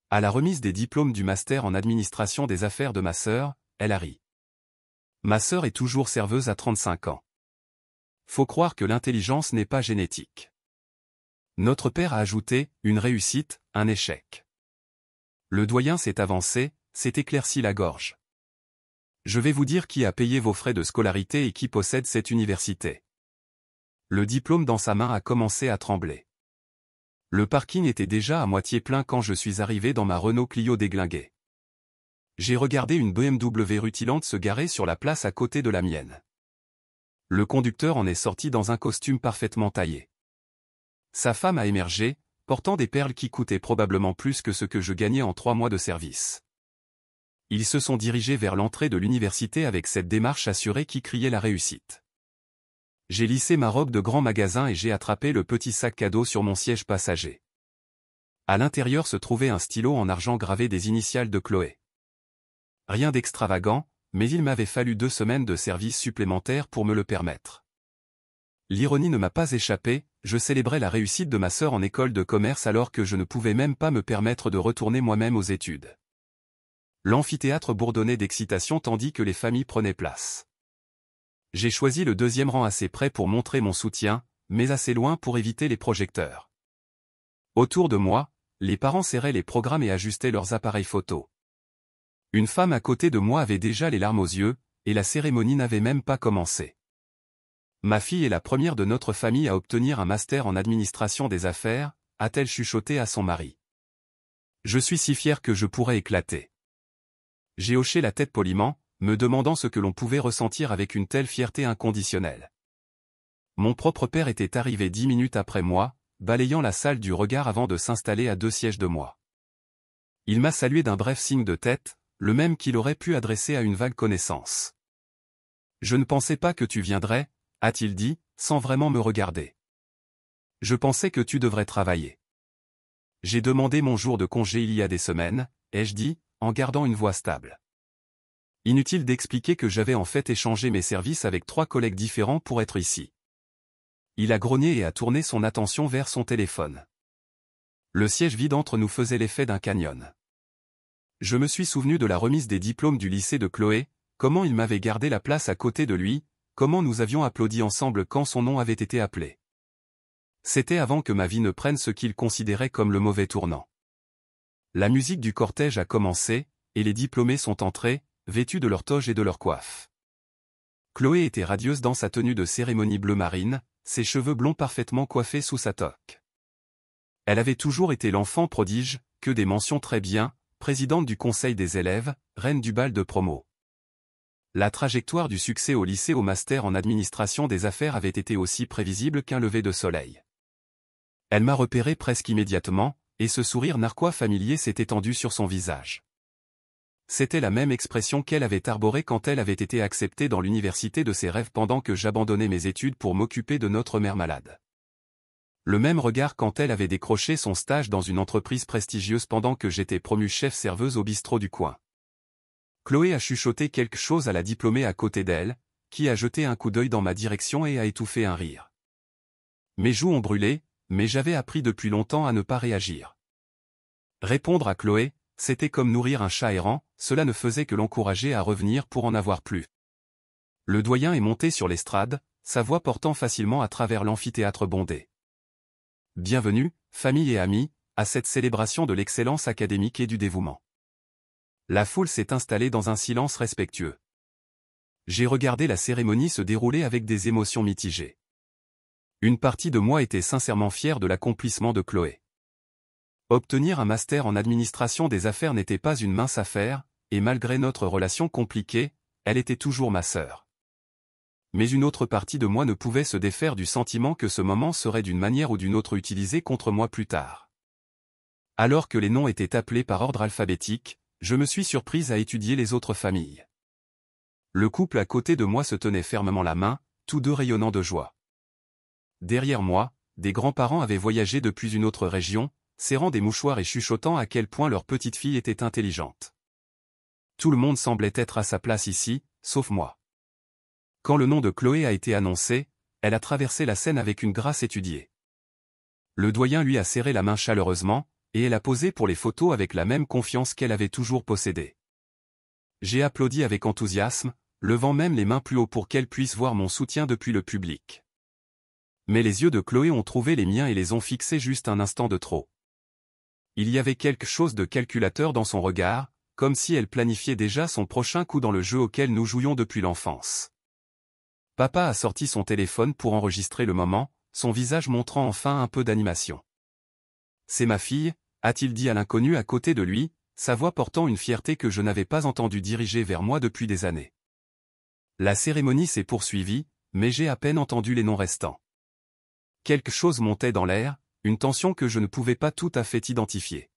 À la remise des diplômes du master en administration des affaires de ma sœur, elle a ri. Ma sœur est toujours serveuse à 35 ans. Faut croire que l'intelligence n'est pas génétique. Notre père a ajouté, une réussite, un échec. Le doyen s'est avancé, s'est éclairci la gorge. Je vais vous dire qui a payé vos frais de scolarité et qui possède cette université. Le diplôme dans sa main a commencé à trembler. Le parking était déjà à moitié plein quand je suis arrivé dans ma Renault Clio déglinguée. J'ai regardé une BMW rutilante se garer sur la place à côté de la mienne. Le conducteur en est sorti dans un costume parfaitement taillé. Sa femme a émergé, portant des perles qui coûtaient probablement plus que ce que je gagnais en 3 mois de service. Ils se sont dirigés vers l'entrée de l'université avec cette démarche assurée qui criait la réussite. J'ai lissé ma robe de grand magasin et j'ai attrapé le petit sac cadeau sur mon siège passager. À l'intérieur se trouvait un stylo en argent gravé des initiales de Chloé. Rien d'extravagant, mais il m'avait fallu 2 semaines de service supplémentaires pour me le permettre. L'ironie ne m'a pas échappé, je célébrais la réussite de ma sœur en école de commerce alors que je ne pouvais même pas me permettre de retourner moi-même aux études. L'amphithéâtre bourdonnait d'excitation tandis que les familles prenaient place. J'ai choisi le 2e rang assez près pour montrer mon soutien, mais assez loin pour éviter les projecteurs. Autour de moi, les parents serraient les programmes et ajustaient leurs appareils photo. Une femme à côté de moi avait déjà les larmes aux yeux, et la cérémonie n'avait même pas commencé. Ma fille est la première de notre famille à obtenir un master en administration des affaires, a-t-elle chuchoté à son mari. Je suis si fier que je pourrais éclater. J'ai hoché la tête poliment, me demandant ce que l'on pouvait ressentir avec une telle fierté inconditionnelle. Mon propre père était arrivé 10 minutes après moi, balayant la salle du regard avant de s'installer à 2 sièges de moi. Il m'a salué d'un bref signe de tête, le même qu'il aurait pu adresser à une vague connaissance. « Je ne pensais pas que tu viendrais », a-t-il dit, sans vraiment me regarder. « Je pensais que tu devrais travailler. » J'ai demandé mon jour de congé il y a des semaines, ai-je dit, en gardant une voix stable. Inutile d'expliquer que j'avais en fait échangé mes services avec 3 collègues différents pour être ici. Il a grogné et a tourné son attention vers son téléphone. Le siège vide entre nous faisait l'effet d'un canyon. Je me suis souvenu de la remise des diplômes du lycée de Chloé, comment il m'avait gardé la place à côté de lui, comment nous avions applaudi ensemble quand son nom avait été appelé. C'était avant que ma vie ne prenne ce qu'il considérait comme le mauvais tournant. La musique du cortège a commencé, et les diplômés sont entrés, vêtus de leur toge et de leur coiffe. Chloé était radieuse dans sa tenue de cérémonie bleu marine, ses cheveux blonds parfaitement coiffés sous sa toque. Elle avait toujours été l'enfant prodige, que des mentions très bien, présidente du conseil des élèves, reine du bal de promo. La trajectoire du succès au lycée au master en administration des affaires avait été aussi prévisible qu'un lever de soleil. Elle m'a repéré presque immédiatement, et ce sourire narquois familier s'est étendu sur son visage. C'était la même expression qu'elle avait arborée quand elle avait été acceptée dans l'université de ses rêves pendant que j'abandonnais mes études pour m'occuper de notre mère malade. Le même regard quand elle avait décroché son stage dans une entreprise prestigieuse pendant que j'étais promue chef serveuse au bistrot du coin. Chloé a chuchoté quelque chose à la diplômée à côté d'elle, qui a jeté un coup d'œil dans ma direction et a étouffé un rire. Mes joues ont brûlé, mais j'avais appris depuis longtemps à ne pas réagir. Répondre à Chloé, c'était comme nourrir un chat errant, cela ne faisait que l'encourager à revenir pour en avoir plus. Le doyen est monté sur l'estrade, sa voix portant facilement à travers l'amphithéâtre bondé. Bienvenue, famille et amis, à cette célébration de l'excellence académique et du dévouement. La foule s'est installée dans un silence respectueux. J'ai regardé la cérémonie se dérouler avec des émotions mitigées. Une partie de moi était sincèrement fière de l'accomplissement de Chloé. Obtenir un master en administration des affaires n'était pas une mince affaire, et malgré notre relation compliquée, elle était toujours ma sœur. Mais une autre partie de moi ne pouvait se défaire du sentiment que ce moment serait d'une manière ou d'une autre utilisé contre moi plus tard. Alors que les noms étaient appelés par ordre alphabétique, je me suis surprise à étudier les autres familles. Le couple à côté de moi se tenait fermement la main, tous deux rayonnant de joie. Derrière moi, des grands-parents avaient voyagé depuis une autre région, serrant des mouchoirs et chuchotant à quel point leur petite fille était intelligente. Tout le monde semblait être à sa place ici, sauf moi. Quand le nom de Chloé a été annoncé, elle a traversé la scène avec une grâce étudiée. Le doyen lui a serré la main chaleureusement, et elle a posé pour les photos avec la même confiance qu'elle avait toujours possédée. J'ai applaudi avec enthousiasme, levant même les mains plus haut pour qu'elle puisse voir mon soutien depuis le public. Mais les yeux de Chloé ont trouvé les miens et les ont fixés juste un instant de trop. Il y avait quelque chose de calculateur dans son regard, comme si elle planifiait déjà son prochain coup dans le jeu auquel nous jouions depuis l'enfance. Papa a sorti son téléphone pour enregistrer le moment, son visage montrant enfin un peu d'animation. « C'est ma fille », a-t-il dit à l'inconnu à côté de lui, sa voix portant une fierté que je n'avais pas entendue diriger vers moi depuis des années. La cérémonie s'est poursuivie, mais j'ai à peine entendu les noms restants. Quelque chose montait dans l'air, une tension que je ne pouvais pas tout à fait identifier.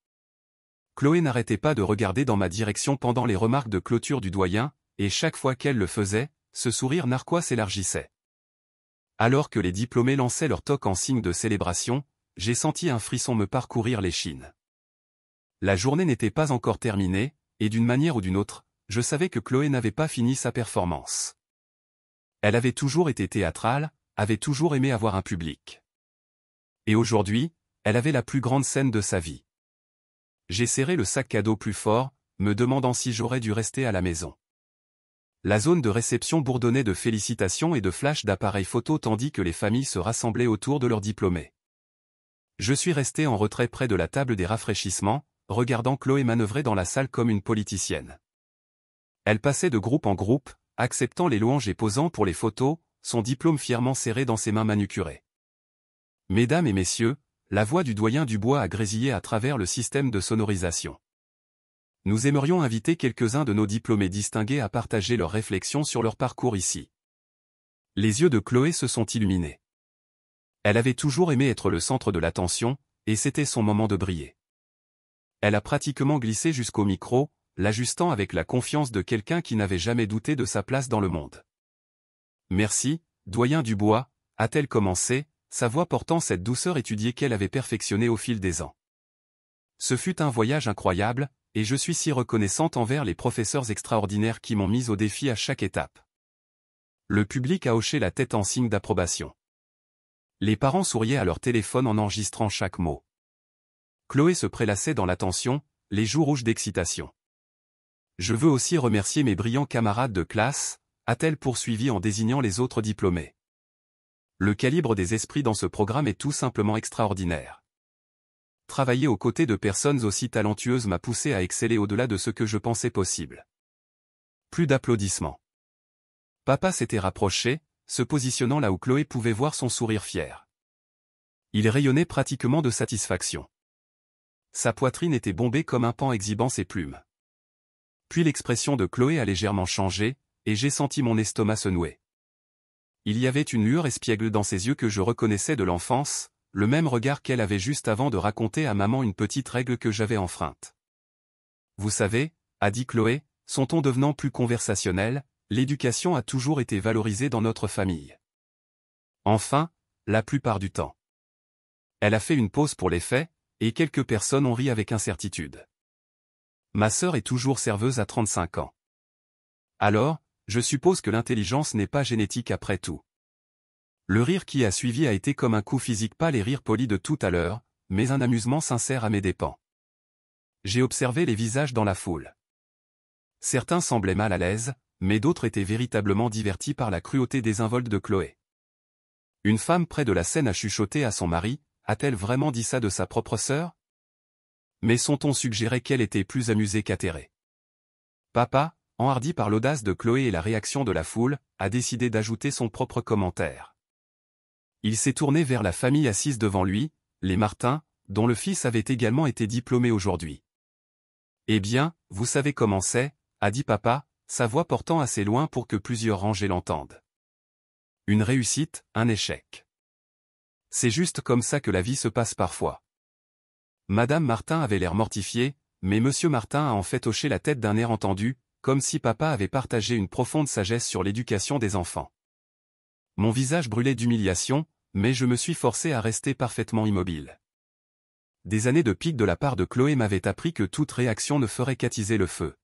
Chloé n'arrêtait pas de regarder dans ma direction pendant les remarques de clôture du doyen, et chaque fois qu'elle le faisait, ce sourire narquois s'élargissait. Alors que les diplômés lançaient leur toque en signe de célébration, j'ai senti un frisson me parcourir l'échine. La journée n'était pas encore terminée, et d'une manière ou d'une autre, je savais que Chloé n'avait pas fini sa performance. Elle avait toujours été théâtrale, avait toujours aimé avoir un public. Et aujourd'hui, elle avait la plus grande scène de sa vie. J'ai serré le sac cadeau plus fort, me demandant si j'aurais dû rester à la maison. La zone de réception bourdonnait de félicitations et de flashs d'appareils photo tandis que les familles se rassemblaient autour de leurs diplômés. Je suis resté en retrait près de la table des rafraîchissements, regardant Chloé manœuvrer dans la salle comme une politicienne. Elle passait de groupe en groupe, acceptant les louanges et posant pour les photos, son diplôme fièrement serré dans ses mains manucurées. Mesdames et messieurs, la voix du doyen Dubois a grésillé à travers le système de sonorisation. Nous aimerions inviter quelques-uns de nos diplômés distingués à partager leurs réflexions sur leur parcours ici. Les yeux de Chloé se sont illuminés. Elle avait toujours aimé être le centre de l'attention, et c'était son moment de briller. Elle a pratiquement glissé jusqu'au micro, l'ajustant avec la confiance de quelqu'un qui n'avait jamais douté de sa place dans le monde. « Merci, doyen Dubois », a-t-elle commencé, sa voix portant cette douceur étudiée qu'elle avait perfectionnée au fil des ans. Ce fut un voyage incroyable, et je suis si reconnaissante envers les professeurs extraordinaires qui m'ont mise au défi à chaque étape. Le public a hoché la tête en signe d'approbation. Les parents souriaient à leur téléphone en enregistrant chaque mot. Chloé se prélassait dans l'attention, les joues rouges d'excitation. Je veux aussi remercier mes brillants camarades de classe, a-t-elle poursuivi en désignant les autres diplômés. Le calibre des esprits dans ce programme est tout simplement extraordinaire. Travailler aux côtés de personnes aussi talentueuses m'a poussé à exceller au-delà de ce que je pensais possible. Plus d'applaudissements. Papa s'était rapproché, se positionnant là où Chloé pouvait voir son sourire fier. Il rayonnait pratiquement de satisfaction. Sa poitrine était bombée comme un paon exhibant ses plumes. Puis l'expression de Chloé a légèrement changé, et j'ai senti mon estomac se nouer. Il y avait une lueur espiègle dans ses yeux que je reconnaissais de l'enfance, le même regard qu'elle avait juste avant de raconter à maman une petite règle que j'avais enfreinte. « Vous savez, » a dit Chloé, son ton devenant plus conversationnel, « l'éducation a toujours été valorisée dans notre famille. » Enfin, la plupart du temps. Elle a fait une pause pour les faits, et quelques personnes ont ri avec incertitude. Ma sœur est toujours serveuse à 35 ans. Alors, je suppose que l'intelligence n'est pas génétique après tout. Le rire qui a suivi a été comme un coup physique, pas les rires polis de tout à l'heure, mais un amusement sincère à mes dépens. J'ai observé les visages dans la foule. Certains semblaient mal à l'aise, mais d'autres étaient véritablement divertis par la cruauté désinvolte de Chloé. Une femme près de la scène a chuchoté à son mari, a-t-elle vraiment dit ça de sa propre sœur? Mais son ton suggérait qu'elle était plus amusée qu'atterrée. Papa, enhardi par l'audace de Chloé et la réaction de la foule, a décidé d'ajouter son propre commentaire. Il s'est tourné vers la famille assise devant lui, les Martin, dont le fils avait également été diplômé aujourd'hui. « Eh bien, vous savez comment c'est, » a dit papa, sa voix portant assez loin pour que plusieurs rangées l'entendent. Une réussite, un échec. C'est juste comme ça que la vie se passe parfois. Madame Martin avait l'air mortifiée, mais Monsieur Martin a en fait hoché la tête d'un air entendu, comme si papa avait partagé une profonde sagesse sur l'éducation des enfants. Mon visage brûlait d'humiliation, mais je me suis forcé à rester parfaitement immobile. Des années de pique de la part de Chloé m'avaient appris que toute réaction ne ferait qu'attiser le feu.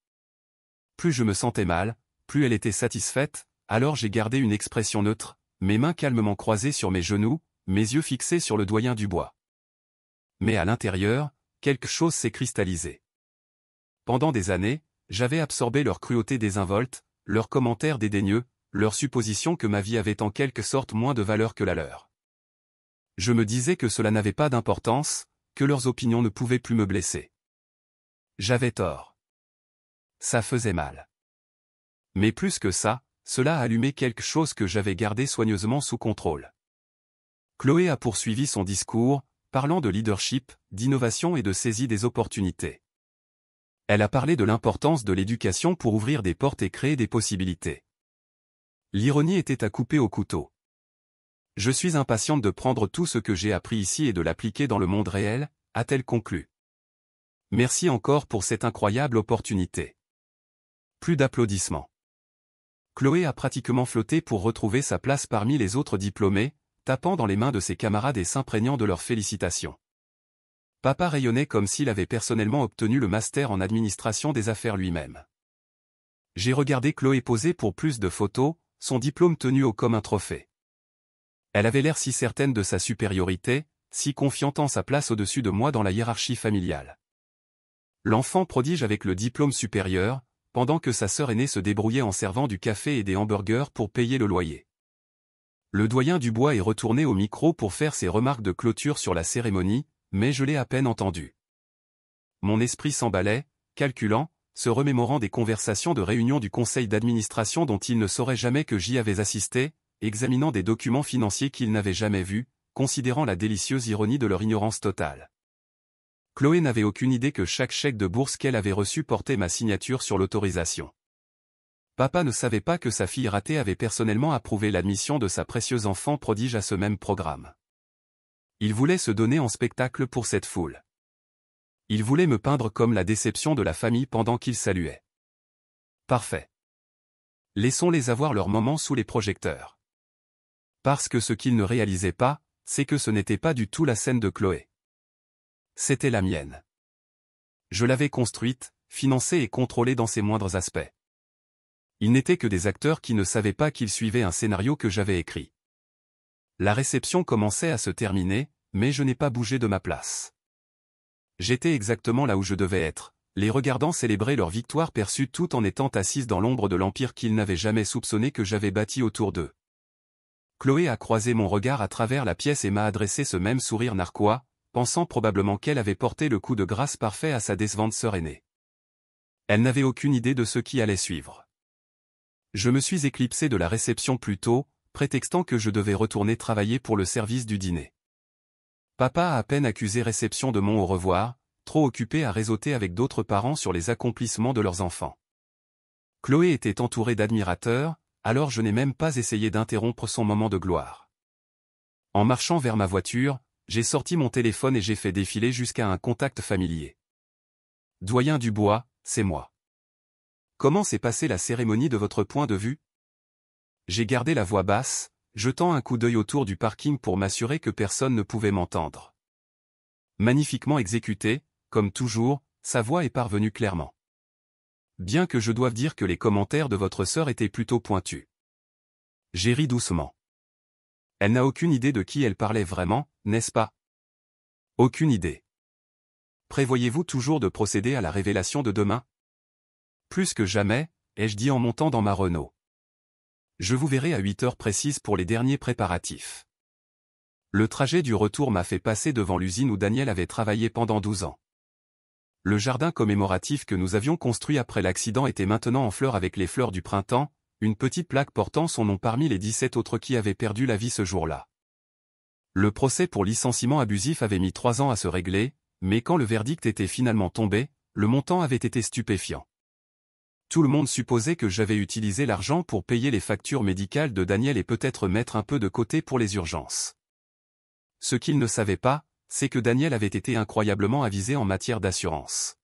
Plus je me sentais mal, plus elle était satisfaite, alors j'ai gardé une expression neutre, mes mains calmement croisées sur mes genoux, mes yeux fixés sur le doyen Dubois. Mais à l'intérieur, quelque chose s'est cristallisé. Pendant des années, j'avais absorbé leur cruauté désinvolte, leurs commentaires dédaigneux, leur supposition que ma vie avait en quelque sorte moins de valeur que la leur. Je me disais que cela n'avait pas d'importance, que leurs opinions ne pouvaient plus me blesser. J'avais tort. Ça faisait mal. Mais plus que ça, cela a allumé quelque chose que j'avais gardé soigneusement sous contrôle. Chloé a poursuivi son discours, parlant de leadership, d'innovation et de saisie des opportunités. Elle a parlé de l'importance de l'éducation pour ouvrir des portes et créer des possibilités. L'ironie était à couper au couteau. Je suis impatiente de prendre tout ce que j'ai appris ici et de l'appliquer dans le monde réel, a-t-elle conclu. Merci encore pour cette incroyable opportunité. Plus d'applaudissements. Chloé a pratiquement flotté pour retrouver sa place parmi les autres diplômés, tapant dans les mains de ses camarades et s'imprégnant de leurs félicitations. Papa rayonnait comme s'il avait personnellement obtenu le master en administration des affaires lui-même. J'ai regardé Chloé poser pour plus de photos, son diplôme tenu haut comme un trophée. Elle avait l'air si certaine de sa supériorité, si confiante en sa place au-dessus de moi dans la hiérarchie familiale. L'enfant prodige avec le diplôme supérieur, pendant que sa sœur aînée se débrouillait en servant du café et des hamburgers pour payer le loyer. Le doyen Dubois est retourné au micro pour faire ses remarques de clôture sur la cérémonie, mais je l'ai à peine entendu. Mon esprit s'emballait, calculant, se remémorant des conversations de réunion du conseil d'administration dont il ne saurait jamais que j'y avais assisté, examinant des documents financiers qu'il n'avait jamais vus, considérant la délicieuse ironie de leur ignorance totale. Chloé n'avait aucune idée que chaque chèque de bourse qu'elle avait reçu portait ma signature sur l'autorisation. Papa ne savait pas que sa fille ratée avait personnellement approuvé l'admission de sa précieuse enfant prodige à ce même programme. Il voulait se donner en spectacle pour cette foule. Il voulait me peindre comme la déception de la famille pendant qu'il saluait. Parfait. Laissons-les avoir leur moment sous les projecteurs. Parce que ce qu'il ne réalisait pas, c'est que ce n'était pas du tout la scène de Chloé. C'était la mienne. Je l'avais construite, financée et contrôlée dans ses moindres aspects. Ils n'étaient que des acteurs qui ne savaient pas qu'ils suivaient un scénario que j'avais écrit. La réception commençait à se terminer, mais je n'ai pas bougé de ma place. J'étais exactement là où je devais être, les regardant célébrer leur victoire perçue tout en étant assise dans l'ombre de l'empire qu'ils n'avaient jamais soupçonné que j'avais bâti autour d'eux. Chloé a croisé mon regard à travers la pièce et m'a adressé ce même sourire narquois, pensant probablement qu'elle avait porté le coup de grâce parfait à sa décevante sœur aînée. Elle n'avait aucune idée de ce qui allait suivre. Je me suis éclipsé de la réception plus tôt, prétextant que je devais retourner travailler pour le service du dîner. Papa a à peine accusé réception de mon au revoir, trop occupé à réseauter avec d'autres parents sur les accomplissements de leurs enfants. Chloé était entourée d'admirateurs, alors je n'ai même pas essayé d'interrompre son moment de gloire. En marchant vers ma voiture, j'ai sorti mon téléphone et j'ai fait défiler jusqu'à un contact familier. Doyen Dubois, c'est moi. Comment s'est passée la cérémonie de votre point de vue? J'ai gardé la voix basse, jetant un coup d'œil autour du parking pour m'assurer que personne ne pouvait m'entendre. Magnifiquement exécuté, comme toujours, sa voix est parvenue clairement. Bien que je doive dire que les commentaires de votre sœur étaient plutôt pointus. J'ai ri doucement. Elle n'a aucune idée de qui elle parlait vraiment, n'est-ce pas? Aucune idée. Prévoyez-vous toujours de procéder à la révélation de demain? Plus que jamais, ai-je dit en montant dans ma Renault. Je vous verrai à 8 heures précises pour les derniers préparatifs. Le trajet du retour m'a fait passer devant l'usine où Daniel avait travaillé pendant 12 ans. Le jardin commémoratif que nous avions construit après l'accident était maintenant en fleurs avec les fleurs du printemps, une petite plaque portant son nom parmi les 17 autres qui avaient perdu la vie ce jour-là. Le procès pour licenciement abusif avait mis 3 ans à se régler, mais quand le verdict était finalement tombé, le montant avait été stupéfiant. Tout le monde supposait que j'avais utilisé l'argent pour payer les factures médicales de Daniel et peut-être mettre un peu de côté pour les urgences. Ce qu'ils ne savaient pas, c'est que Daniel avait été incroyablement avisé en matière d'assurance.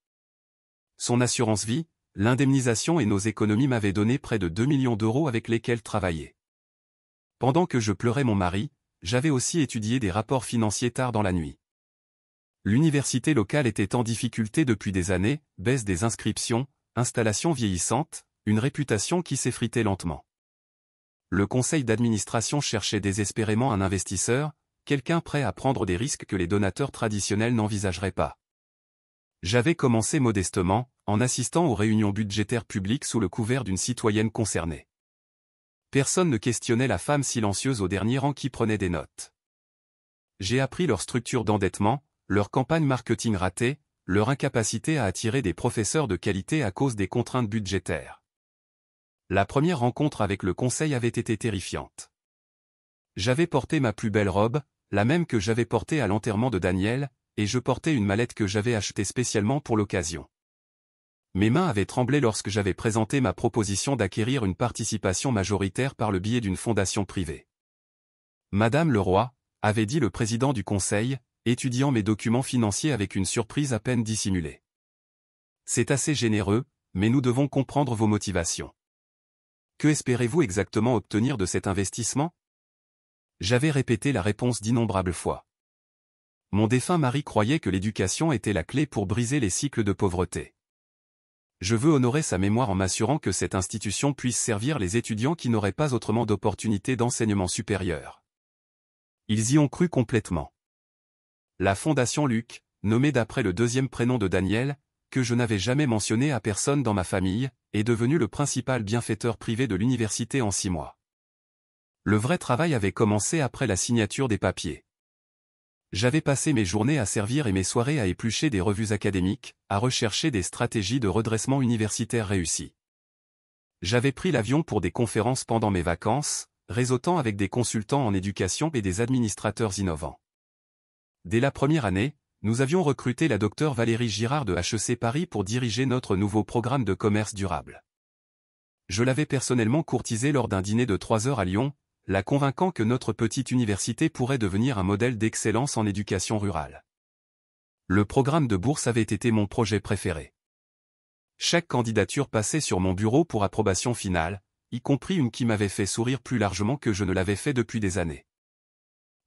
Son assurance vie, l'indemnisation et nos économies m'avaient donné près de 2 millions d'euros avec lesquels travailler. Pendant que je pleurais mon mari, j'avais aussi étudié des rapports financiers tard dans la nuit. L'université locale était en difficulté depuis des années, baisse des inscriptions, installation vieillissante, une réputation qui s'effritait lentement. Le conseil d'administration cherchait désespérément un investisseur, quelqu'un prêt à prendre des risques que les donateurs traditionnels n'envisageraient pas. J'avais commencé modestement, en assistant aux réunions budgétaires publiques sous le couvert d'une citoyenne concernée. Personne ne questionnait la femme silencieuse au dernier rang qui prenait des notes. J'ai appris leur structure d'endettement, leur campagne marketing ratée, leur incapacité à attirer des professeurs de qualité à cause des contraintes budgétaires. La première rencontre avec le conseil avait été terrifiante. J'avais porté ma plus belle robe, la même que j'avais portée à l'enterrement de Daniel, et je portais une mallette que j'avais achetée spécialement pour l'occasion. Mes mains avaient tremblé lorsque j'avais présenté ma proposition d'acquérir une participation majoritaire par le biais d'une fondation privée. Madame Leroy, avait dit le président du conseil, étudiant mes documents financiers avec une surprise à peine dissimulée. C'est assez généreux, mais nous devons comprendre vos motivations. Que espérez-vous exactement obtenir de cet investissement? J'avais répété la réponse d'innombrables fois. Mon défunt mari croyait que l'éducation était la clé pour briser les cycles de pauvreté. Je veux honorer sa mémoire en m'assurant que cette institution puisse servir les étudiants qui n'auraient pas autrement d'opportunités d'enseignement supérieur. Ils y ont cru complètement. La Fondation Luc, nommée d'après le deuxième prénom de Daniel, que je n'avais jamais mentionné à personne dans ma famille, est devenue le principal bienfaiteur privé de l'université en 6 mois. Le vrai travail avait commencé après la signature des papiers. J'avais passé mes journées à servir et mes soirées à éplucher des revues académiques, à rechercher des stratégies de redressement universitaire réussies. J'avais pris l'avion pour des conférences pendant mes vacances, réseautant avec des consultants en éducation et des administrateurs innovants. Dès la première année, nous avions recruté la docteure Valérie Girard de HEC Paris pour diriger notre nouveau programme de commerce durable. Je l'avais personnellement courtisée lors d'un dîner de 3 heures à Lyon, la convainquant que notre petite université pourrait devenir un modèle d'excellence en éducation rurale. Le programme de bourse avait été mon projet préféré. Chaque candidature passait sur mon bureau pour approbation finale, y compris une qui m'avait fait sourire plus largement que je ne l'avais fait depuis des années.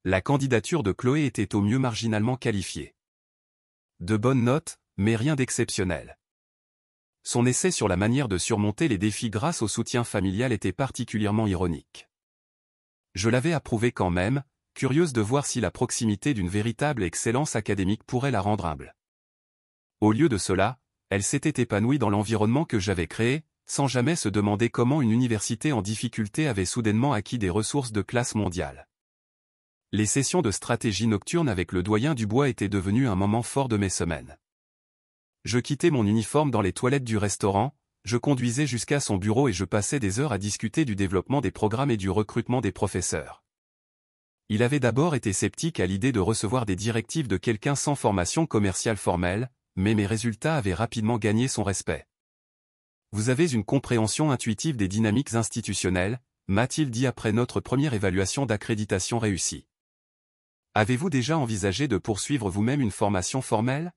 La candidature de Chloé était au mieux marginalement qualifiée. De bonnes notes, mais rien d'exceptionnel. Son essai sur la manière de surmonter les défis grâce au soutien familial était particulièrement ironique. Je l'avais approuvée quand même, curieuse de voir si la proximité d'une véritable excellence académique pourrait la rendre humble. Au lieu de cela, elle s'était épanouie dans l'environnement que j'avais créé, sans jamais se demander comment une université en difficulté avait soudainement acquis des ressources de classe mondiale. Les sessions de stratégie nocturne avec le doyen Dubois étaient devenues un moment fort de mes semaines. Je quittais mon uniforme dans les toilettes du restaurant, je conduisais jusqu'à son bureau et je passais des heures à discuter du développement des programmes et du recrutement des professeurs. Il avait d'abord été sceptique à l'idée de recevoir des directives de quelqu'un sans formation commerciale formelle, mais mes résultats avaient rapidement gagné son respect. Vous avez une compréhension intuitive des dynamiques institutionnelles, m'a-t-il dit après notre première évaluation d'accréditation réussie. Avez-vous déjà envisagé de poursuivre vous-même une formation formelle?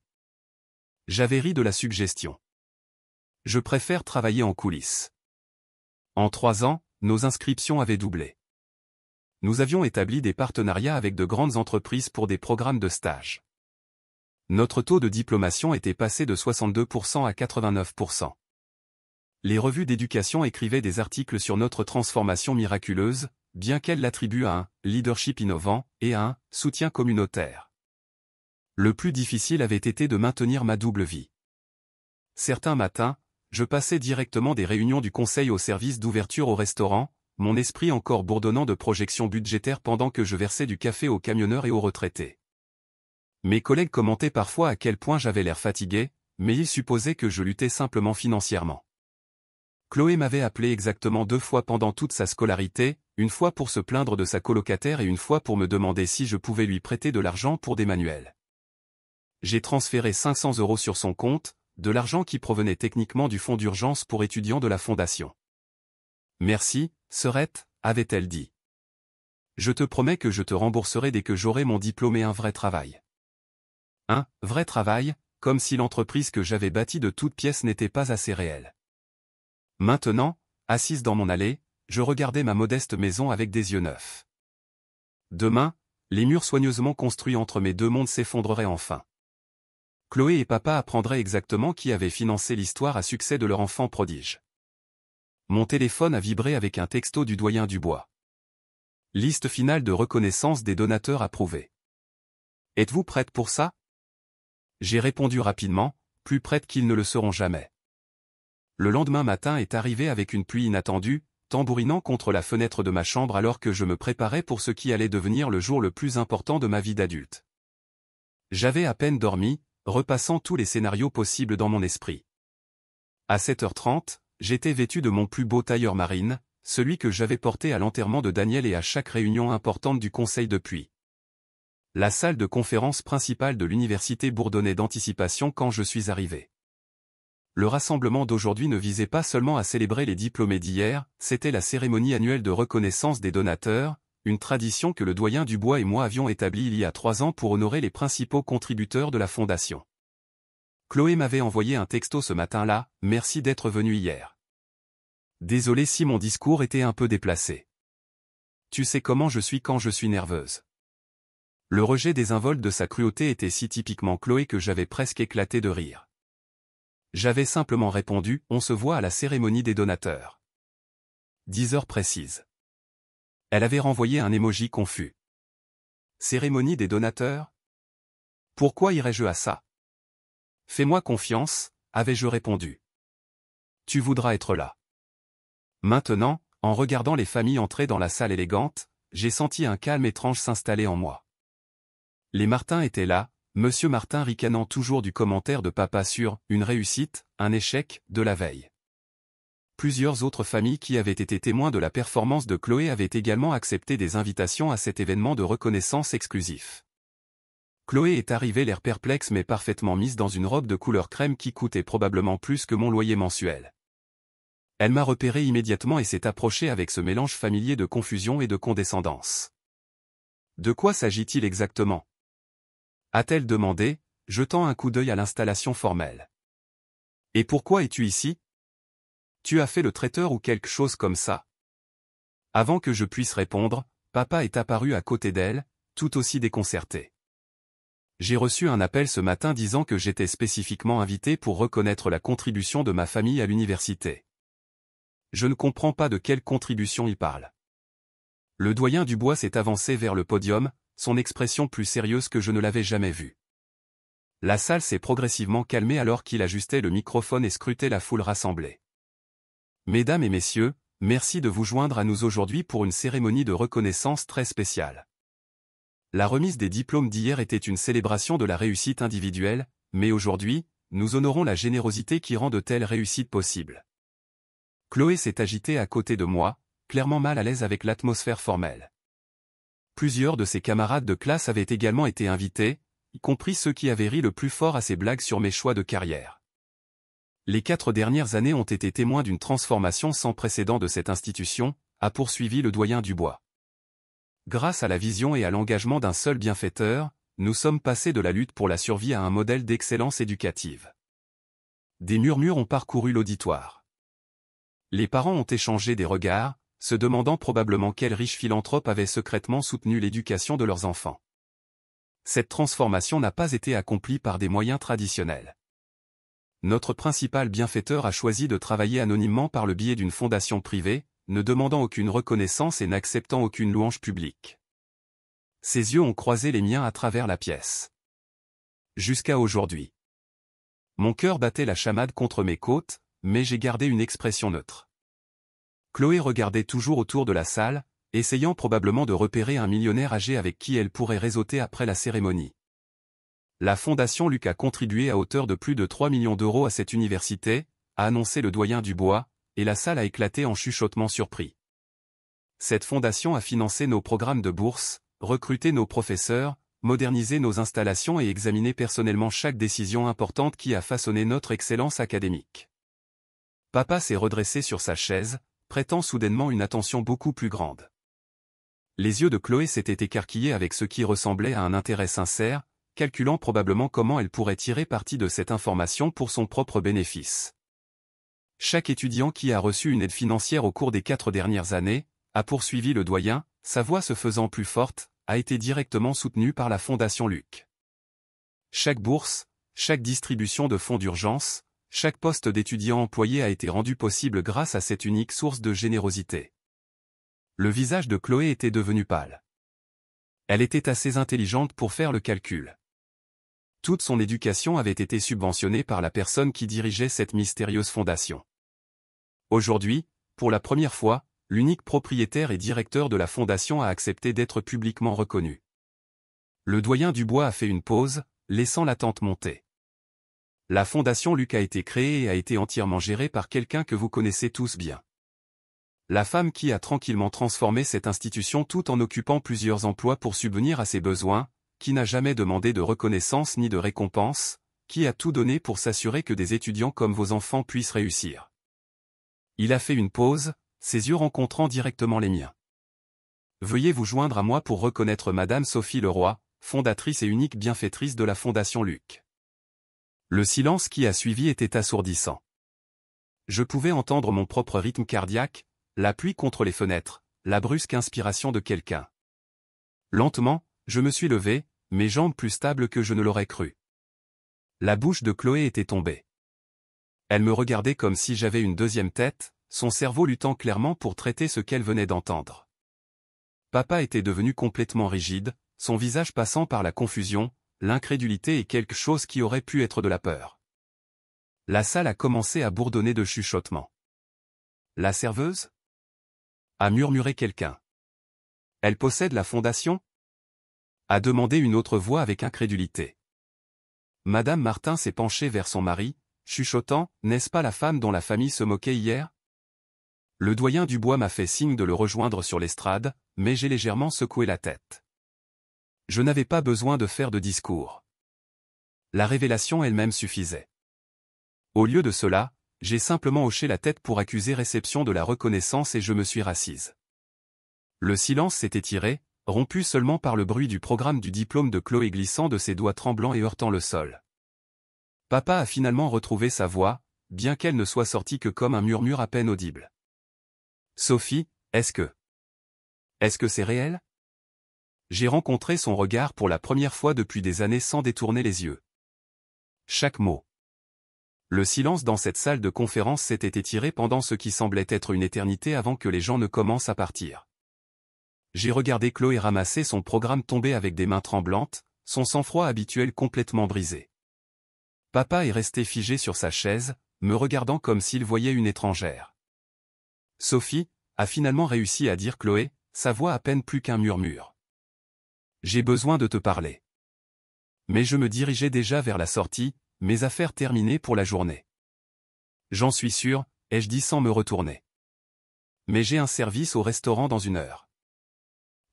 J'avais ri de la suggestion. Je préfère travailler en coulisses. En 3 ans, nos inscriptions avaient doublé. Nous avions établi des partenariats avec de grandes entreprises pour des programmes de stage. Notre taux de diplomation était passé de 62% à 89%. Les revues d'éducation écrivaient des articles sur notre transformation miraculeuse, bien qu'elles l'attribuent à un « leadership innovant » et à un « soutien communautaire ». Le plus difficile avait été de maintenir ma double vie. Certains matins, je passais directement des réunions du conseil au service d'ouverture au restaurant, mon esprit encore bourdonnant de projections budgétaires pendant que je versais du café aux camionneurs et aux retraités. Mes collègues commentaient parfois à quel point j'avais l'air fatigué, mais ils supposaient que je luttais simplement financièrement. Chloé m'avait appelé exactement 2 fois pendant toute sa scolarité, une fois pour se plaindre de sa colocataire et une fois pour me demander si je pouvais lui prêter de l'argent pour des manuels. J'ai transféré 500 € sur son compte, de l'argent qui provenait techniquement du fonds d'urgence pour étudiants de la fondation. Merci, sœurette, avait-elle dit. Je te promets que je te rembourserai dès que j'aurai mon diplôme et un vrai travail. Un vrai travail, comme si l'entreprise que j'avais bâtie de toutes pièces n'était pas assez réelle. Maintenant, assise dans mon allée, je regardais ma modeste maison avec des yeux neufs. Demain, les murs soigneusement construits entre mes 2 mondes s'effondreraient enfin. Chloé et papa apprendraient exactement qui avait financé l'histoire à succès de leur enfant prodige. Mon téléphone a vibré avec un texto du doyen Dubois. Liste finale de reconnaissance des donateurs approuvés. Êtes-vous prête pour ça? J'ai répondu rapidement, plus prêtes qu'ils ne le seront jamais. Le lendemain matin est arrivé avec une pluie inattendue, tambourinant contre la fenêtre de ma chambre alors que je me préparais pour ce qui allait devenir le jour le plus important de ma vie d'adulte. J'avais à peine dormi, repassant tous les scénarios possibles dans mon esprit. À 7h30, j'étais vêtu de mon plus beau tailleur marine, celui que j'avais porté à l'enterrement de Daniel et à chaque réunion importante du conseil depuis. La salle de conférence principale de l'université bourdonnait d'anticipation quand je suis arrivé. Le rassemblement d'aujourd'hui ne visait pas seulement à célébrer les diplômés d'hier, c'était la cérémonie annuelle de reconnaissance des donateurs, une tradition que le doyen Dubois et moi avions établie il y a 3 ans pour honorer les principaux contributeurs de la fondation. Chloé m'avait envoyé un texto ce matin-là, « Merci d'être venu hier. Désolé si mon discours était un peu déplacé. Tu sais comment je suis quand je suis nerveuse. » Le rejet désinvolte de sa cruauté était si typiquement Chloé que j'avais presque éclaté de rire. J'avais simplement répondu, on se voit à la cérémonie des donateurs. 10 heures précises. Elle avait renvoyé un émoji confus. Cérémonie des donateurs? Pourquoi irais-je à ça? Fais-moi confiance, avais-je répondu. Tu voudras être là. Maintenant, en regardant les familles entrer dans la salle élégante, j'ai senti un calme étrange s'installer en moi. Les Martin étaient là, Monsieur Martin ricanant toujours du commentaire de papa sur « une réussite, un échec » de la veille. Plusieurs autres familles qui avaient été témoins de la performance de Chloé avaient également accepté des invitations à cet événement de reconnaissance exclusif. Chloé est arrivée l'air perplexe mais parfaitement mise dans une robe de couleur crème qui coûtait probablement plus que mon loyer mensuel. Elle m'a repéré immédiatement et s'est approchée avec ce mélange familier de confusion et de condescendance. De quoi s'agit-il exactement? A-t-elle demandé, jetant un coup d'œil à l'installation formelle. Et pourquoi es-tu ici? Tu as fait le traiteur ou quelque chose comme ça? Avant que je puisse répondre, papa est apparu à côté d'elle, tout aussi déconcerté. J'ai reçu un appel ce matin disant que j'étais spécifiquement invité pour reconnaître la contribution de ma famille à l'université. Je ne comprends pas de quelle contribution il parle. Le doyen Dubois s'est avancé vers le podium, son expression plus sérieuse que je ne l'avais jamais vue. La salle s'est progressivement calmée alors qu'il ajustait le microphone et scrutait la foule rassemblée. Mesdames et messieurs, merci de vous joindre à nous aujourd'hui pour une cérémonie de reconnaissance très spéciale. La remise des diplômes d'hier était une célébration de la réussite individuelle, mais aujourd'hui, nous honorons la générosité qui rend de telles réussites possibles. Chloé s'est agitée à côté de moi, clairement mal à l'aise avec l'atmosphère formelle. Plusieurs de ses camarades de classe avaient également été invités, y compris ceux qui avaient ri le plus fort à ses blagues sur mes choix de carrière. Les 4 dernières années ont été témoins d'une transformation sans précédent de cette institution, a poursuivi le doyen Dubois. Grâce à la vision et à l'engagement d'un seul bienfaiteur, nous sommes passés de la lutte pour la survie à un modèle d'excellence éducative. Des murmures ont parcouru l'auditoire. Les parents ont échangé des regards, se demandant probablement quel riche philanthrope avait secrètement soutenu l'éducation de leurs enfants. Cette transformation n'a pas été accomplie par des moyens traditionnels. Notre principal bienfaiteur a choisi de travailler anonymement par le biais d'une fondation privée, ne demandant aucune reconnaissance et n'acceptant aucune louange publique. Ses yeux ont croisé les miens à travers la pièce. Jusqu'à aujourd'hui. Mon cœur battait la chamade contre mes côtes, mais j'ai gardé une expression neutre. Chloé regardait toujours autour de la salle, essayant probablement de repérer un millionnaire âgé avec qui elle pourrait réseauter après la cérémonie. La Fondation Luc a contribué à hauteur de plus de 3 millions d'euros à cette université, a annoncé le doyen Dubois, et la salle a éclaté en chuchotements surpris. Cette fondation a financé nos programmes de bourse, recruté nos professeurs, modernisé nos installations et examiné personnellement chaque décision importante qui a façonné notre excellence académique. Papa s'est redressé sur sa chaise, prêtant soudainement une attention beaucoup plus grande. Les yeux de Chloé s'étaient écarquillés avec ce qui ressemblait à un intérêt sincère, calculant probablement comment elle pourrait tirer parti de cette information pour son propre bénéfice. Chaque étudiant qui a reçu une aide financière au cours des 4 dernières années, a poursuivi le doyen, sa voix se faisant plus forte, a été directement soutenu par la Fondation Luc. Chaque bourse, chaque distribution de fonds d'urgence, chaque poste d'étudiant employé a été rendu possible grâce à cette unique source de générosité. Le visage de Chloé était devenu pâle. Elle était assez intelligente pour faire le calcul. Toute son éducation avait été subventionnée par la personne qui dirigeait cette mystérieuse fondation. Aujourd'hui, pour la première fois, l'unique propriétaire et directeur de la fondation a accepté d'être publiquement reconnu. Le doyen Dubois a fait une pause, laissant l'attente monter. La fondation Luc a été créée et a été entièrement gérée par quelqu'un que vous connaissez tous bien. La femme qui a tranquillement transformé cette institution tout en occupant plusieurs emplois pour subvenir à ses besoins, qui n'a jamais demandé de reconnaissance ni de récompense, qui a tout donné pour s'assurer que des étudiants comme vos enfants puissent réussir. Il a fait une pause, ses yeux rencontrant directement les miens. Veuillez vous joindre à moi pour reconnaître Madame Sophie Leroy, fondatrice et unique bienfaitrice de la Fondation Luc. Le silence qui a suivi était assourdissant. Je pouvais entendre mon propre rythme cardiaque, la pluie contre les fenêtres, la brusque inspiration de quelqu'un. Lentement, je me suis levé, mes jambes plus stables que je ne l'aurais cru. La bouche de Chloé était tombée. Elle me regardait comme si j'avais une deuxième tête, son cerveau luttant clairement pour traiter ce qu'elle venait d'entendre. Papa était devenu complètement rigide, son visage passant par la confusion, l'incrédulité et quelque chose qui aurait pu être de la peur. La salle a commencé à bourdonner de chuchotements. La serveuse ? A murmuré quelqu'un. Elle possède la fondation ? A demandé une autre voix avec incrédulité. Madame Martin s'est penchée vers son mari, chuchotant, « N'est-ce pas la femme dont la famille se moquait hier ?» Le doyen Dubois m'a fait signe de le rejoindre sur l'estrade, mais j'ai légèrement secoué la tête. Je n'avais pas besoin de faire de discours. La révélation elle-même suffisait. Au lieu de cela, j'ai simplement hoché la tête pour accuser réception de la reconnaissance et je me suis rassise. Le silence s'est étiré, rompu seulement par le bruit du programme du diplôme de Chloé glissant de ses doigts tremblants et heurtant le sol. Papa a finalement retrouvé sa voix, bien qu'elle ne soit sortie que comme un murmure à peine audible. Sophie, est-ce que c'est réel ? J'ai rencontré son regard pour la première fois depuis des années sans détourner les yeux. Chaque mot. Le silence dans cette salle de conférence s'était étiré pendant ce qui semblait être une éternité avant que les gens ne commencent à partir. J'ai regardé Chloé ramasser son programme tomber avec des mains tremblantes, son sang-froid habituel complètement brisé. Papa est resté figé sur sa chaise, me regardant comme s'il voyait une étrangère. Sophie a finalement réussi à dire Chloé, sa voix à peine plus qu'un murmure. J'ai besoin de te parler. Mais je me dirigeais déjà vers la sortie, mes affaires terminées pour la journée. J'en suis sûr, ai-je dit sans me retourner. Mais j'ai un service au restaurant dans 1 heure.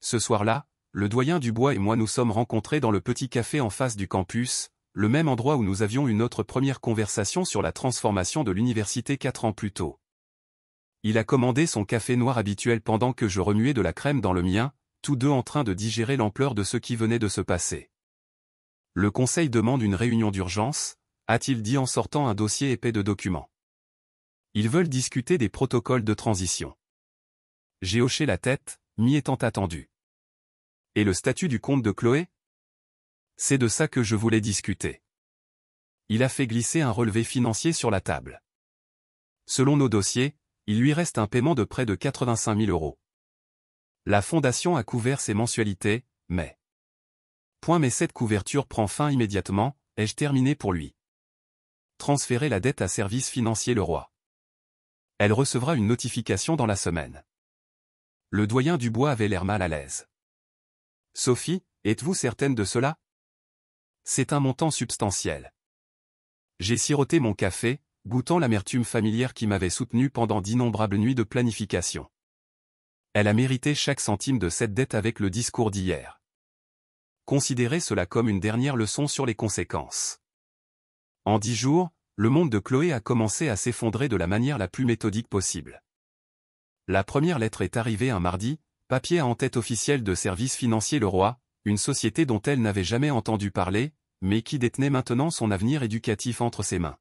Ce soir-là, le doyen Dubois et moi nous sommes rencontrés dans le petit café en face du campus, le même endroit où nous avions eu notre première conversation sur la transformation de l'université 4 ans plus tôt. Il a commandé son café noir habituel pendant que je remuais de la crème dans le mien, tous deux en train de digérer l'ampleur de ce qui venait de se passer. Le conseil demande une réunion d'urgence, a-t-il dit en sortant un dossier épais de documents. Ils veulent discuter des protocoles de transition. J'ai hoché la tête, m'y étant attendu. Et le statut du compte de Chloé ? C'est de ça que je voulais discuter. Il a fait glisser un relevé financier sur la table. Selon nos dossiers, il lui reste un paiement de près de 85 000 €. La fondation a couvert ses mensualités, mais cette couverture prend fin immédiatement, ai-je terminé pour lui. Transférer la dette à Service Financier Leroy. Elle recevra une notification dans la semaine. Le doyen Dubois avait l'air mal à l'aise. Sophie, êtes-vous certaine de cela ? C'est un montant substantiel. J'ai siroté mon café, goûtant l'amertume familière qui m'avait soutenu pendant d'innombrables nuits de planification. Elle a mérité chaque centime de cette dette avec le discours d'hier. Considérez cela comme une dernière leçon sur les conséquences. En 10 jours, le monde de Chloé a commencé à s'effondrer de la manière la plus méthodique possible. La première lettre est arrivée un mardi, papier à en-tête officielle de Service Financier Leroy, une société dont elle n'avait jamais entendu parler, mais qui détenait maintenant son avenir éducatif entre ses mains.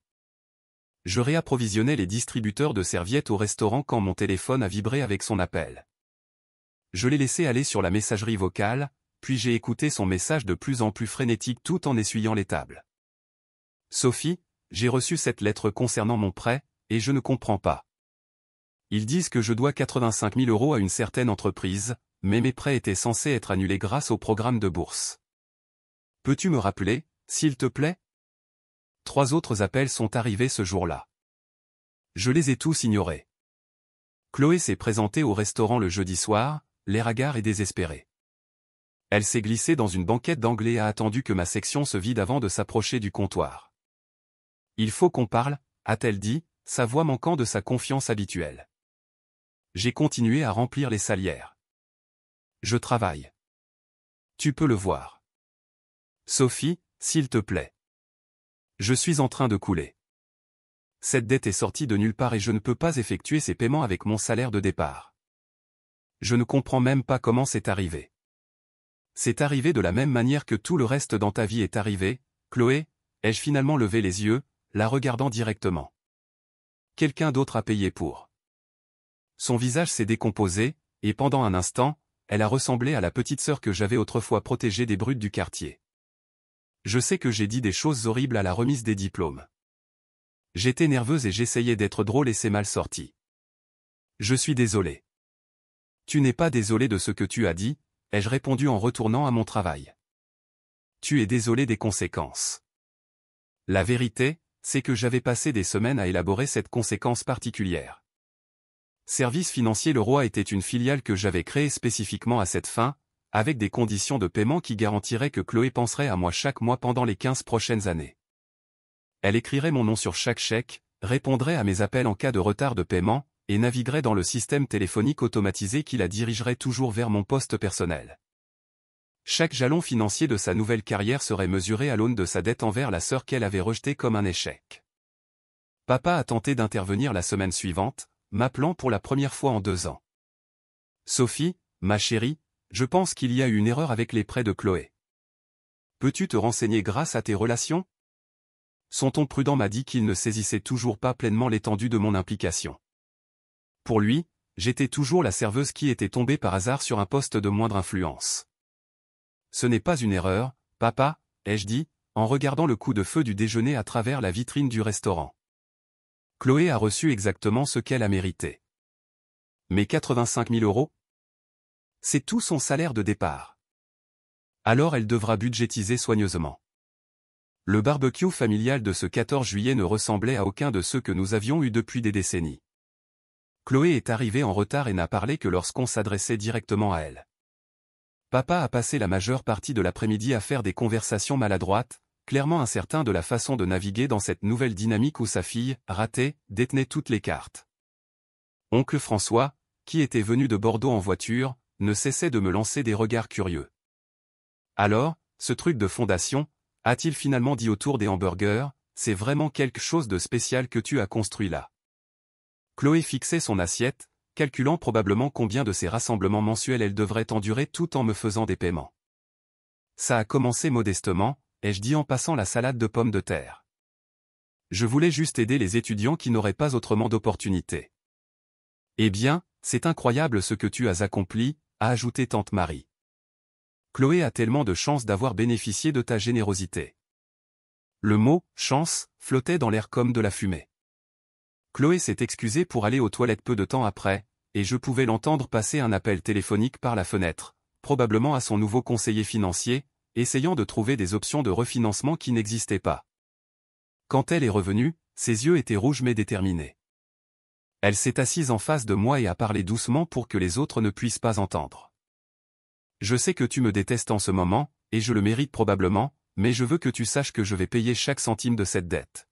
Je réapprovisionnais les distributeurs de serviettes au restaurant quand mon téléphone a vibré avec son appel. Je l'ai laissé aller sur la messagerie vocale, puis j'ai écouté son message de plus en plus frénétique tout en essuyant les tables. Sophie, j'ai reçu cette lettre concernant mon prêt, et je ne comprends pas. Ils disent que je dois 85 000 € à une certaine entreprise, mais mes prêts étaient censés être annulés grâce au programme de bourse. Peux-tu me rappeler, s'il te plaît? 3 autres appels sont arrivés ce jour-là. Je les ai tous ignorés. Chloé s'est présentée au restaurant le jeudi soir, l'air hagard et désespéré. Elle s'est glissée dans une banquette d'anglais et a attendu que ma section se vide avant de s'approcher du comptoir. Il faut qu'on parle, a-t-elle dit, sa voix manquant de sa confiance habituelle. J'ai continué à remplir les salières. Je travaille. Tu peux le voir. Sophie, s'il te plaît. Je suis en train de couler. Cette dette est sortie de nulle part et je ne peux pas effectuer ces paiements avec mon salaire de départ. Je ne comprends même pas comment c'est arrivé. C'est arrivé de la même manière que tout le reste dans ta vie est arrivé, Chloé, ai-je finalement levé les yeux, la regardant directement. Quelqu'un d'autre a payé pour. Son visage s'est décomposé, et pendant un instant, elle a ressemblé à la petite sœur que j'avais autrefois protégée des brutes du quartier. Je sais que j'ai dit des choses horribles à la remise des diplômes. J'étais nerveuse et j'essayais d'être drôle et c'est mal sorti. Je suis désolé. Tu n'es pas désolé de ce que tu as dit, ai-je répondu en retournant à mon travail. Tu es désolé des conséquences. La vérité, c'est que j'avais passé des semaines à élaborer cette conséquence particulière. Service Financier Le Roi était une filiale que j'avais créée spécifiquement à cette fin, avec des conditions de paiement qui garantiraient que Chloé penserait à moi chaque mois pendant les 15 prochaines années. Elle écrirait mon nom sur chaque chèque, répondrait à mes appels en cas de retard de paiement, et naviguerait dans le système téléphonique automatisé qui la dirigerait toujours vers mon poste personnel. Chaque jalon financier de sa nouvelle carrière serait mesuré à l'aune de sa dette envers la sœur qu'elle avait rejetée comme un échec. Papa a tenté d'intervenir la semaine suivante, m'appelant pour la première fois en 2 ans. Sophie, ma chérie, je pense qu'il y a eu une erreur avec les prêts de Chloé. Peux-tu te renseigner grâce à tes relations? Son ton prudent m'a dit qu'il ne saisissait toujours pas pleinement l'étendue de mon implication. Pour lui, j'étais toujours la serveuse qui était tombée par hasard sur un poste de moindre influence. Ce n'est pas une erreur, papa, ai-je dit, en regardant le coup de feu du déjeuner à travers la vitrine du restaurant. Chloé a reçu exactement ce qu'elle a mérité. Mais 85 000 €? C'est tout son salaire de départ. Alors elle devra budgétiser soigneusement. Le barbecue familial de ce 14 juillet ne ressemblait à aucun de ceux que nous avions eus depuis des décennies. Chloé est arrivée en retard et n'a parlé que lorsqu'on s'adressait directement à elle. Papa a passé la majeure partie de l'après-midi à faire des conversations maladroites, clairement incertain de la façon de naviguer dans cette nouvelle dynamique où sa fille, ratée, détenait toutes les cartes. Oncle François, qui était venu de Bordeaux en voiture, ne cessait de me lancer des regards curieux. Alors, ce truc de fondation, a-t-il finalement dit autour des hamburgers, c'est vraiment quelque chose de spécial que tu as construit là. Chloé fixait son assiette, calculant probablement combien de ces rassemblements mensuels elle devrait endurer tout en me faisant des paiements. Ça a commencé modestement, ai-je dit en passant la salade de pommes de terre. Je voulais juste aider les étudiants qui n'auraient pas autrement d'opportunité. Eh bien, c'est incroyable ce que tu as accompli, a ajouté tante Marie. Chloé a tellement de chance d'avoir bénéficié de ta générosité. Le mot « chance » flottait dans l'air comme de la fumée. Chloé s'est excusée pour aller aux toilettes peu de temps après, et je pouvais l'entendre passer un appel téléphonique par la fenêtre, probablement à son nouveau conseiller financier, essayant de trouver des options de refinancement qui n'existaient pas. Quand elle est revenue, ses yeux étaient rouges mais déterminés. Elle s'est assise en face de moi et a parlé doucement pour que les autres ne puissent pas entendre. Je sais que tu me détestes en ce moment, et je le mérite probablement, mais je veux que tu saches que je vais payer chaque centime de cette dette.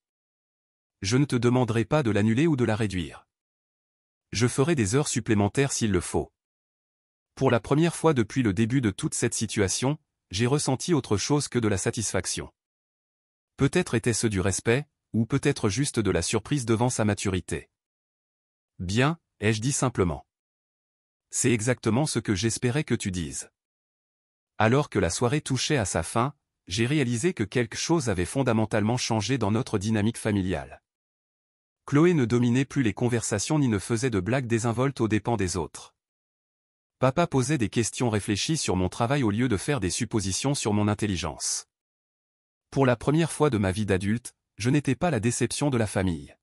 Je ne te demanderai pas de l'annuler ou de la réduire. Je ferai des heures supplémentaires s'il le faut. Pour la première fois depuis le début de toute cette situation, j'ai ressenti autre chose que de la satisfaction. Peut-être était-ce du respect, ou peut-être juste de la surprise devant sa maturité. Bien, ai-je dit simplement. C'est exactement ce que j'espérais que tu dises. Alors que la soirée touchait à sa fin, j'ai réalisé que quelque chose avait fondamentalement changé dans notre dynamique familiale. Chloé ne dominait plus les conversations ni ne faisait de blagues désinvoltes aux dépens des autres. Papa posait des questions réfléchies sur mon travail au lieu de faire des suppositions sur mon intelligence. Pour la première fois de ma vie d'adulte, je n'étais pas la déception de la famille.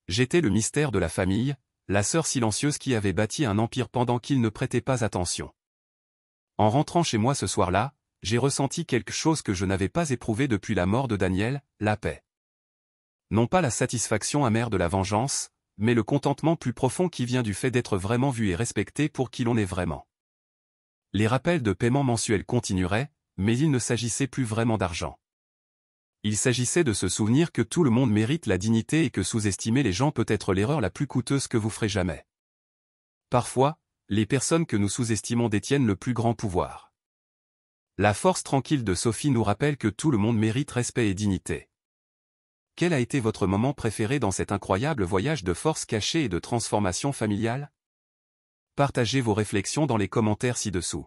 J'étais le mystère de la famille, la sœur silencieuse qui avait bâti un empire pendant qu'il ne prêtait pas attention. En rentrant chez moi ce soir-là, j'ai ressenti quelque chose que je n'avais pas éprouvé depuis la mort de Daniel, la paix. Non pas la satisfaction amère de la vengeance, mais le contentement plus profond qui vient du fait d'être vraiment vu et respecté pour qui l'on est vraiment. Les rappels de paiement mensuels continueraient, mais il ne s'agissait plus vraiment d'argent. Il s'agissait de se souvenir que tout le monde mérite la dignité et que sous-estimer les gens peut être l'erreur la plus coûteuse que vous ferez jamais. Parfois, les personnes que nous sous-estimons détiennent le plus grand pouvoir. La force tranquille de Sophie nous rappelle que tout le monde mérite respect et dignité. Quel a été votre moment préféré dans cet incroyable voyage de force cachée et de transformation familiale? Partagez vos réflexions dans les commentaires ci-dessous.